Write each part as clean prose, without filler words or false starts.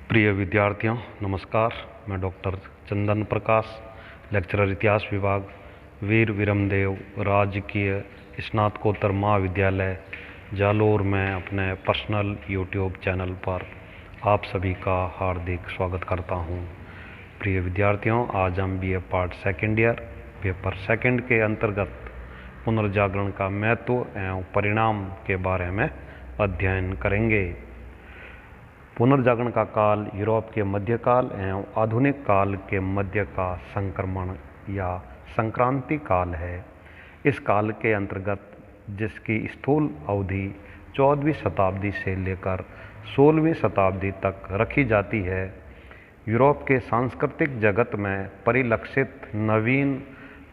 प्रिय विद्यार्थियों नमस्कार। मैं डॉक्टर चंदन प्रकाश, लेक्चरर इतिहास विभाग, वीर विरमदेव राजकीय स्नातकोत्तर महाविद्यालय जालोर में अपने पर्सनल यूट्यूब चैनल पर आप सभी का हार्दिक स्वागत करता हूं। प्रिय विद्यार्थियों, आज हम BA part second year paper second के अंतर्गत पुनर्जागरण का महत्व एवं परिणाम के बारे में अध्ययन करेंगे। पुनर्जागरण का काल यूरोप के मध्यकाल एवं आधुनिक काल के मध्य का संक्रमण या संक्रांति काल है। इस काल के अंतर्गत जिसकी स्थूल अवधि 14वीं शताब्दी से लेकर 16वीं शताब्दी तक रखी जाती है, यूरोप के सांस्कृतिक जगत में परिलक्षित नवीन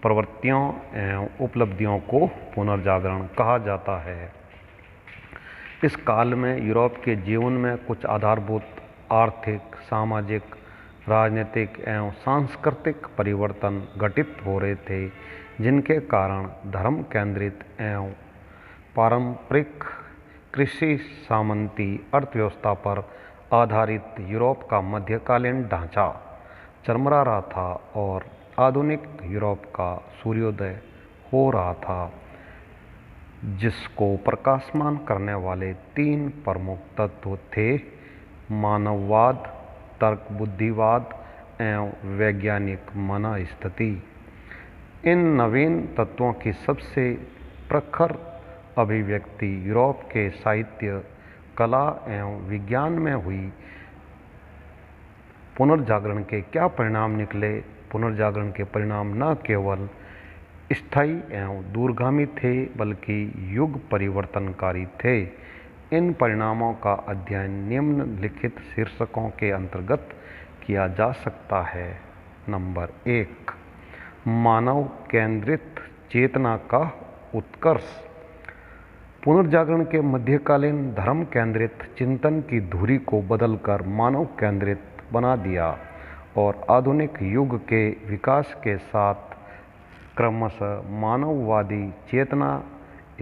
प्रवृत्तियों एवं उपलब्धियों को पुनर्जागरण कहा जाता है। इस काल में यूरोप के जीवन में कुछ आधारभूत आर्थिक, सामाजिक, राजनीतिक एवं सांस्कृतिक परिवर्तन घटित हो रहे थे, जिनके कारण धर्म केंद्रित एवं पारंपरिक कृषि सामंती अर्थव्यवस्था पर आधारित यूरोप का मध्यकालीन ढांचा चरमरा रहा था और आधुनिक यूरोप का सूर्योदय हो रहा था, जिसको प्रकाशमान करने वाले तीन प्रमुख तत्व थे: मानववाद, तर्क बुद्धिवाद एवं वैज्ञानिक मनस्थिति। इन नवीन तत्वों की सबसे प्रखर अभिव्यक्ति यूरोप के साहित्य, कला एवं विज्ञान में हुई। पुनर्जागरण के क्या परिणाम निकले? पुनर्जागरण के परिणाम न केवल स्थायी एवं दूरगामी थे, बल्कि युग परिवर्तनकारी थे। इन परिणामों का अध्ययन निम्नलिखित शीर्षकों के अंतर्गत किया जा सकता है। नंबर 1, मानव केंद्रित चेतना का उत्कर्ष। पुनर्जागरण के मध्यकालीन धर्म केंद्रित चिंतन की धुरी को बदलकर मानव केंद्रित बना दिया और आधुनिक युग के विकास के साथ क्रमशः मानववादी चेतना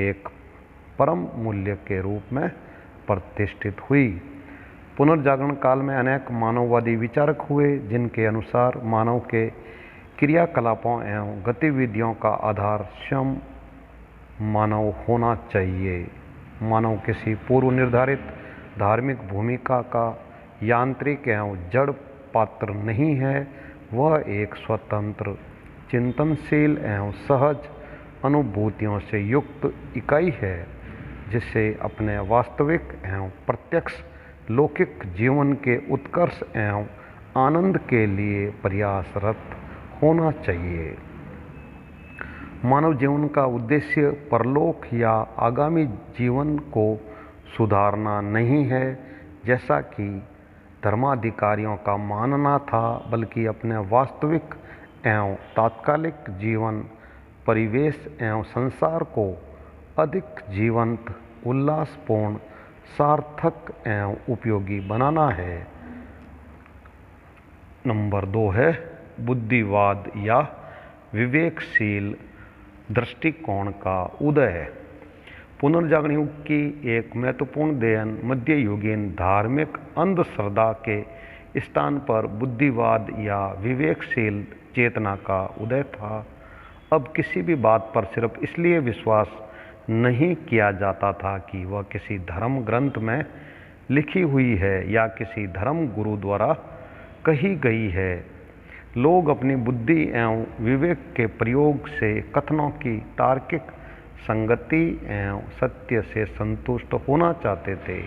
एक परम मूल्य के रूप में प्रतिष्ठित हुई। पुनर्जागरण काल में अनेक मानववादी विचारक हुए, जिनके अनुसार मानव के क्रियाकलापों एवं गतिविधियों का आधार स्वयं मानव होना चाहिए। मानव किसी पूर्व निर्धारित धार्मिक भूमिका का यांत्रिक एवं जड़ पात्र नहीं है। वह एक स्वतंत्र, चिंतनशील एवं सहज अनुभूतियों से युक्त इकाई है, जिसे अपने वास्तविक एवं प्रत्यक्ष लौकिक जीवन के उत्कर्ष एवं आनंद के लिए प्रयासरत होना चाहिए। मानव जीवन का उद्देश्य परलोक या आगामी जीवन को सुधारना नहीं है, जैसा कि धर्माधिकारियों का मानना था, बल्कि अपने वास्तविक एवं तात्कालिक जीवन परिवेश एवं संसार को अधिक जीवंत, उल्लासपूर्ण, सार्थक एवं उपयोगी बनाना है। नंबर 2 है बुद्धिवाद या विवेकशील दृष्टिकोण का उदय। पुनर्जागरण युग की एक महत्वपूर्ण देन मध्ययुगीन धार्मिक अंधश्रद्धा के स्थान पर बुद्धिवाद या विवेकशील चेतना का उदय था। अब किसी भी बात पर सिर्फ इसलिए विश्वास नहीं किया जाता था कि वह किसी धर्म ग्रंथ में लिखी हुई है या किसी धर्म गुरु द्वारा कही गई है। लोग अपनी बुद्धि एवं विवेक के प्रयोग से कथनों की तार्किक संगति एवं सत्य से संतुष्ट होना चाहते थे।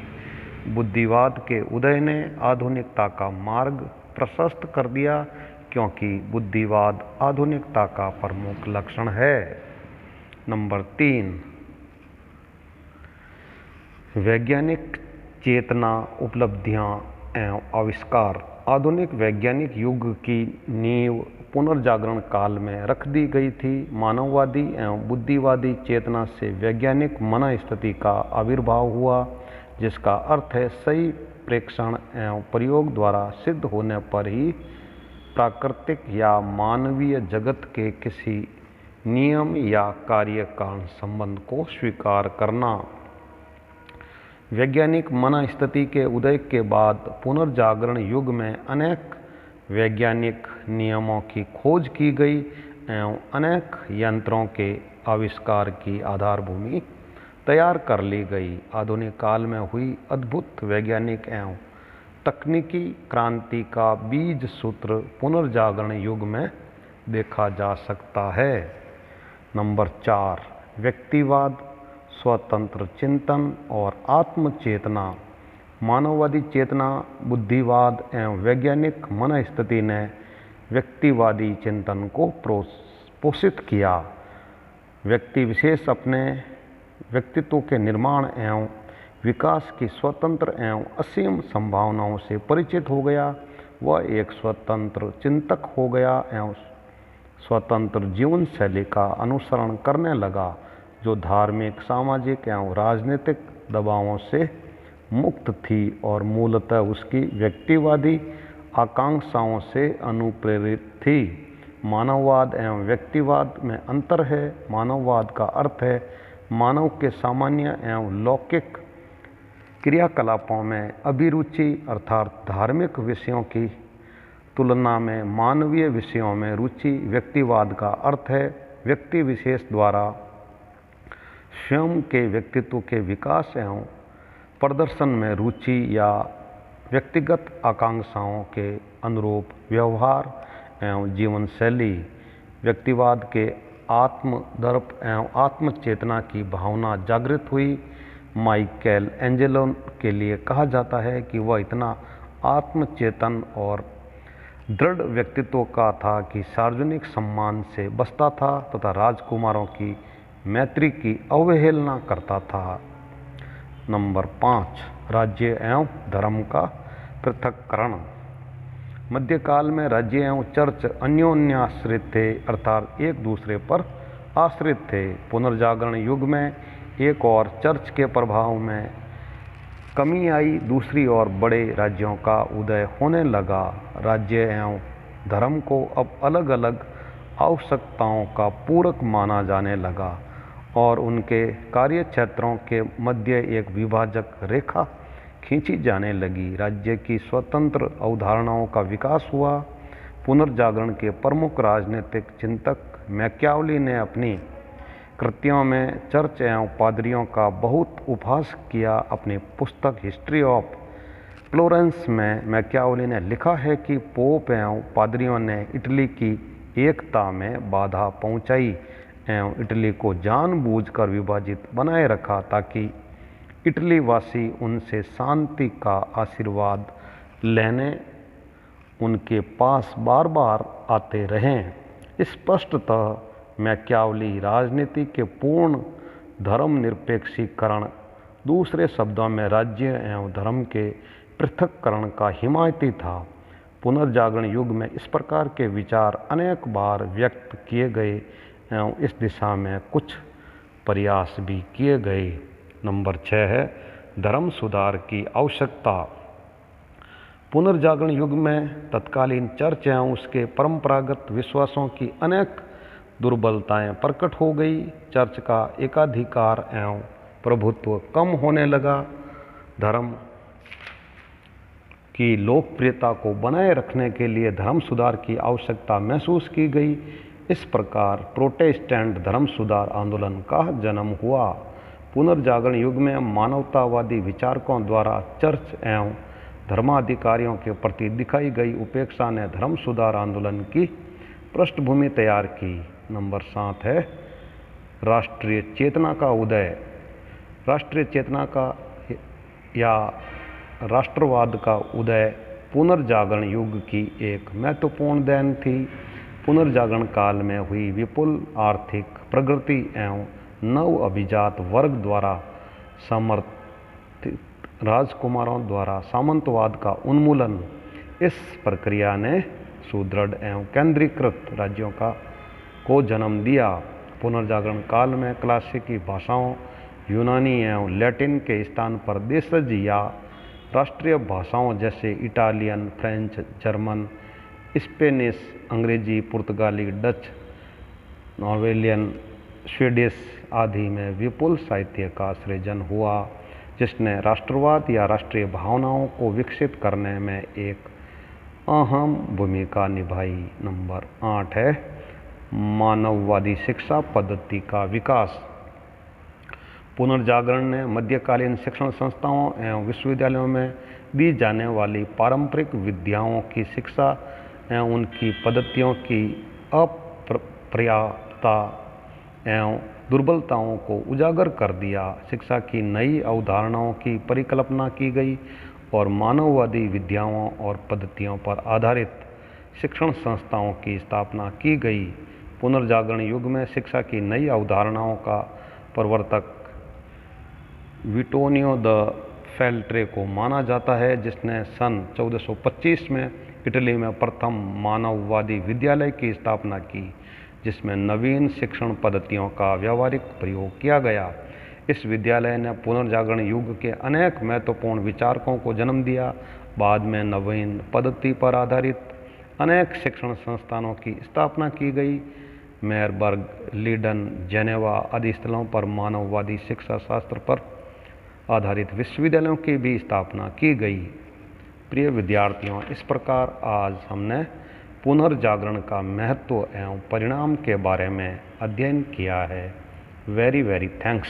बुद्धिवाद के उदय ने आधुनिकता का मार्ग प्रशस्त कर दिया, क्योंकि बुद्धिवाद आधुनिकता का प्रमुख लक्षण है। नंबर 3, वैज्ञानिक चेतना, उपलब्धियां एवं आविष्कार। आधुनिक वैज्ञानिक युग की नींव पुनर्जागरण काल में रख दी गई थी। मानववादी एवं बुद्धिवादी चेतना से वैज्ञानिक मनस्थिति का आविर्भाव हुआ, जिसका अर्थ है सही प्रेक्षण एवं प्रयोग द्वारा सिद्ध होने पर ही प्राकृतिक या मानवीय जगत के किसी नियम या कार्य कारण संबंध को स्वीकार करना। वैज्ञानिक मन स्थिति के उदय के बाद पुनर्जागरण युग में अनेक वैज्ञानिक नियमों की खोज की गई एवं अनेक यंत्रों के आविष्कार की आधारभूमि तैयार कर ली गई। आधुनिक काल में हुई अद्भुत वैज्ञानिक एवं तकनीकी क्रांति का बीज सूत्र पुनर्जागरण युग में देखा जा सकता है। नंबर 4, व्यक्तिवाद, स्वतंत्र चिंतन और आत्मचेतना। मानववादी चेतना, बुद्धिवाद एवं वैज्ञानिक मन स्थिति ने व्यक्तिवादी चिंतन को पोषित किया। व्यक्ति विशेष अपने व्यक्तित्व के निर्माण एवं विकास की स्वतंत्र एवं असीम संभावनाओं से परिचित हो गया। वह एक स्वतंत्र चिंतक हो गया एवं स्वतंत्र जीवन शैली का अनुसरण करने लगा, जो धार्मिक, सामाजिक एवं राजनीतिक दबावों से मुक्त थी और मूलतः उसकी व्यक्तिवादी आकांक्षाओं से अनुप्रेरित थी। मानववाद एवं व्यक्तिवाद में अंतर है। मानववाद का अर्थ है मानव के सामान्य एवं लौकिक क्रियाकलापों में अभिरुचि, अर्थात धार्मिक विषयों की तुलना में मानवीय विषयों में रुचि। व्यक्तिवाद का अर्थ है व्यक्ति विशेष द्वारा स्वयं के व्यक्तित्व के विकास एवं प्रदर्शन में रुचि या व्यक्तिगत आकांक्षाओं के अनुरूप व्यवहार एवं जीवन शैली। व्यक्तिवाद के आत्मदर्प एवं आत्मचेतना की भावना जागृत हुई। माइकल एंजेलो के लिए कहा जाता है कि वह इतना आत्मचेतन और दृढ़ व्यक्तित्व का था कि सार्वजनिक सम्मान से बचता था तथा राजकुमारों की मैत्री की अवहेलना करता था। नंबर 5, राज्य एवं धर्म का पृथक्करण। मध्यकाल में राज्य एवं चर्च अन्योन्याश्रित थे, अर्थात एक दूसरे पर आश्रित थे। पुनर्जागरण युग में एक और चर्च के प्रभाव में कमी आई, दूसरी ओर बड़े राज्यों का उदय होने लगा। राज्य एवं धर्म को अब अलग अलग आवश्यकताओं का पूरक माना जाने लगा और उनके कार्य क्षेत्रों के मध्य एक विभाजक रेखा खींची जाने लगी। राज्य की स्वतंत्र अवधारणाओं का विकास हुआ। पुनर्जागरण के प्रमुख राजनीतिक चिंतक मैकियावली ने अपनी कृतियों में चर्च एवं पादरियों का बहुत उपहास किया। अपनी पुस्तक हिस्ट्री ऑफ फ्लोरेंस में मैकियावली ने लिखा है कि पोप एवं पादरियों ने इटली की एकता में बाधा पहुंचाई एवं इटली को जानबूझकर विभाजित बनाए रखा ताकि इटली वासी उनसे शांति का आशीर्वाद लेने उनके पास बार बार आते रहें। स्पष्टतः मैकियावली राजनीति के पूर्ण धर्मनिरपेक्षीकरण, दूसरे शब्दों में राज्य एवं धर्म के पृथक्करण का हिमायती था। पुनर्जागरण युग में इस प्रकार के विचार अनेक बार व्यक्त किए गए एवं इस दिशा में कुछ प्रयास भी किए गए। नंबर 6 है धर्म सुधार की आवश्यकता। पुनर्जागरण युग में तत्कालीन चर्च एवं उसके परंपरागत विश्वासों की अनेक दुर्बलताएं प्रकट हो गई। चर्च का एकाधिकार एवं प्रभुत्व कम होने लगा। धर्म की लोकप्रियता को बनाए रखने के लिए धर्म सुधार की आवश्यकता महसूस की गई। इस प्रकार प्रोटेस्टेंट धर्म सुधार आंदोलन का जन्म हुआ। पुनर्जागरण युग में मानवतावादी विचारकों द्वारा चर्च एवं धर्माधिकारियों के प्रति दिखाई गई उपेक्षा ने धर्म सुधार आंदोलन की पृष्ठभूमि तैयार की। नंबर 7 है राष्ट्रीय चेतना का उदय। राष्ट्रीय चेतना का या राष्ट्रवाद का उदय पुनर्जागरण युग की एक महत्वपूर्ण देन थी। पुनर्जागरण काल में हुई विपुल आर्थिक प्रगति एवं नव अभिजात वर्ग द्वारा समर्थित राजकुमारों द्वारा सामंतवाद का उन्मूलन, इस प्रक्रिया ने सुदृढ़ एवं केंद्रीकृत राज्यों को जन्म दिया। पुनर्जागरण काल में क्लासिकी भाषाओं यूनानी एवं लैटिन के स्थान पर देशज या राष्ट्रीय भाषाओं जैसे इटालियन, फ्रेंच, जर्मन, स्पेनिश, अंग्रेजी, पुर्तगाली, डच, नॉर्वेलियन, स्वीडिश आदि में विपुल साहित्य का सृजन हुआ। जिसने राष्ट्रवाद या राष्ट्रीय भावनाओं को विकसित करने में एक अहम भूमिका निभाई। नंबर 8 है मानववादी शिक्षा पद्धति का विकास। पुनर्जागरण ने मध्यकालीन शिक्षण संस्थाओं एवं विश्वविद्यालयों में दी जाने वाली पारंपरिक विद्याओं की शिक्षा एवं उनकी पद्धतियों की अपर्याप्तता एवं दुर्बलताओं को उजागर कर दिया। शिक्षा की नई अवधारणाओं की परिकल्पना की गई और मानववादी विद्याओं और पद्धतियों पर आधारित शिक्षण संस्थाओं की स्थापना की गई। पुनर्जागरण युग में शिक्षा की नई अवधारणाओं का प्रवर्तक विटोनियो द फेल्ट्रे को माना जाता है, जिसने सन 1425 में इटली में प्रथम मानववादी विद्यालय की स्थापना की, जिसमें नवीन शिक्षण पद्धतियों का व्यावहारिक प्रयोग किया गया। इस विद्यालय ने पुनर्जागरण युग के अनेक महत्वपूर्ण विचारकों को जन्म दिया। बाद में नवीन पद्धति पर आधारित अनेक शिक्षण संस्थानों की स्थापना की गई। मेयरबर्ग, लीडन, जेनेवा आदि स्थलों पर मानववादी शिक्षा शास्त्र पर आधारित विश्वविद्यालयों की भी स्थापना की गई। प्रिय विद्यार्थियों, इस प्रकार आज हमने पुनर्जागरण का महत्व एवं परिणाम के बारे में अध्ययन किया है। Very thanks.